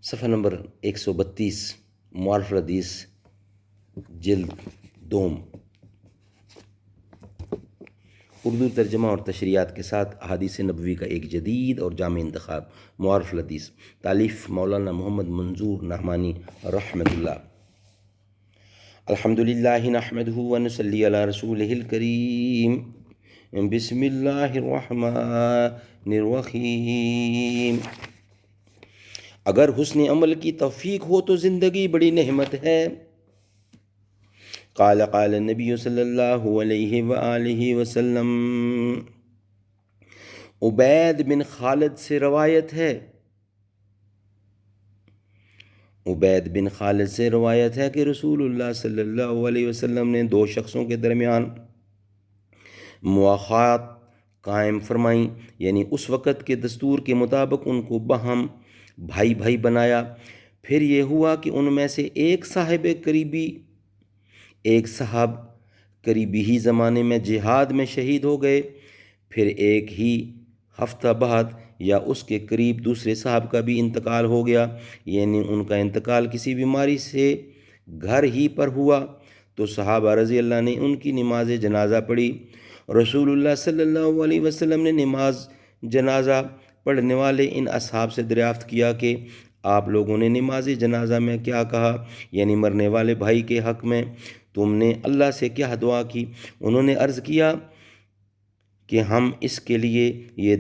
صفحہ نمبر 132 معارف الحدیث جلد دوم، اردو ترجمہ اور تشریحات کے ساتھ احادیث نبوی کا ایک جدید اور جامع انتخاب۔ معارف الحدیث، تالیف مولانا محمد منظور نعمانی رحمۃ اللہ۔ الحمدللہ نحمدہ ونصلی علی رسولہ الکریم، بسم اللہ الرحمن الرحیم۔ اگر حسن عمل کی توفیق ہو تو زندگی بڑی نعمت ہے۔ قال النبی صلی اللہ علیہ وآلہ وسلم۔ عبید بن خالد سے روایت ہے، عبید بن خالد سے روایت ہے کہ رسول اللہ صلی اللہ علیہ وسلم نے دو شخصوں کے درمیان مواخات قائم فرمائیں، یعنی اس وقت کے دستور کے مطابق ان کو باہم بھائی بھائی بنایا۔ پھر یہ ہوا کہ ان میں سے ایک صاحب قریبی ہی زمانے میں جہاد میں شہید ہو گئے، پھر ایک ہی ہفتہ بعد یا اس کے قریب دوسرے صاحب کا بھی انتقال ہو گیا، یعنی ان کا انتقال کسی بیماری سے گھر ہی پر ہوا، تو صحابہ رضی اللہ نے ان کی نماز جنازہ پڑھی۔ رسول اللہ صلی اللہ علیہ وسلم نے نماز جنازہ پڑھنے والے ان اصحاب سے دریافت کیا کہ آپ لوگوں نے نماز جنازہ میں کیا کہا، یعنی مرنے والے بھائی کے حق میں تم نے اللہ سے کیا دعا کی؟ انہوں نے عرض کیا کہ ہم نے اس کے لیے یہ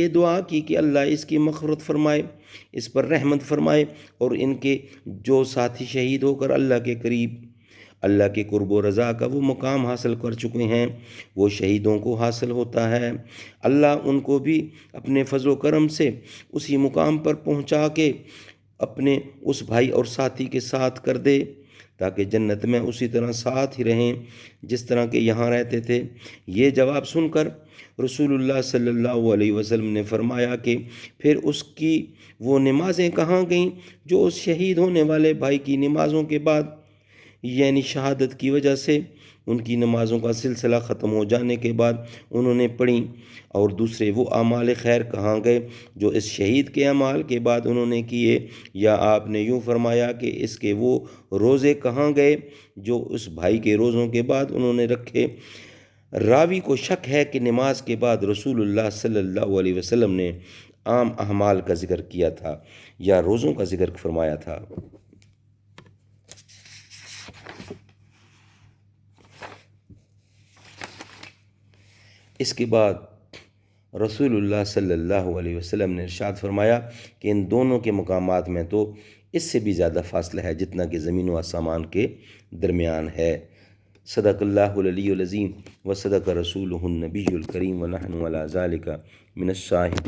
دعا کی کہ اللہ اس کی مغفرت فرمائے، اس پر رحمت فرمائے، اور ان کے جو ساتھی شہید ہو کر اللہ کے قرب و رضا کا وہ مقام حاصل کر چکے ہیں، وہ شہیدوں کو حاصل ہوتا ہے، اللہ ان کو بھی اپنے فضل و کرم سے اسی مقام پر پہنچا کے اپنے اس بھائی اور ساتھی کے ساتھ کر دے، تاکہ جنت میں اسی طرح ساتھ ہی رہیں جس طرح کے یہاں رہتے تھے۔ یہ جواب سن کر رسول اللہ صلی اللہ علیہ وسلم نے فرمایا کہ پھر اس کی وہ نمازیں کہاں گئیں جو اس شہید ہونے والے بھائی کی نمازوں کے بعد، یعنی شہادت کی وجہ سے ان کی نمازوں کا سلسلہ ختم ہو جانے کے بعد انہوں نے پڑھیں، اور دوسرے وہ اعمال خیر کہاں گئے جو اس شہید کے اعمال کے بعد انہوں نے کیے، یا آپ نے یوں فرمایا کہ اس کے وہ روزے کہاں گئے جو اس بھائی کے روزوں کے بعد انہوں نے رکھے۔ راوی کو شک ہے کہ نماز کے بعد رسول اللہ صلی اللہ علیہ وسلم نے عام اعمال کا ذکر کیا تھا یا روزوں کا ذکر فرمایا تھا۔ اس کے بعد رسول اللہ صلی اللہ علیہ وسلم نے ارشاد فرمایا کہ ان دونوں کے مقامات میں تو اس سے بھی زیادہ فاصلہ ہے جتنا کہ زمین و آسمان کے درمیان ہے۔ صدق اللہ العلی العظیم و صدق رسولہ النبی الکریم و نحن علی ذالک من الشاہدین۔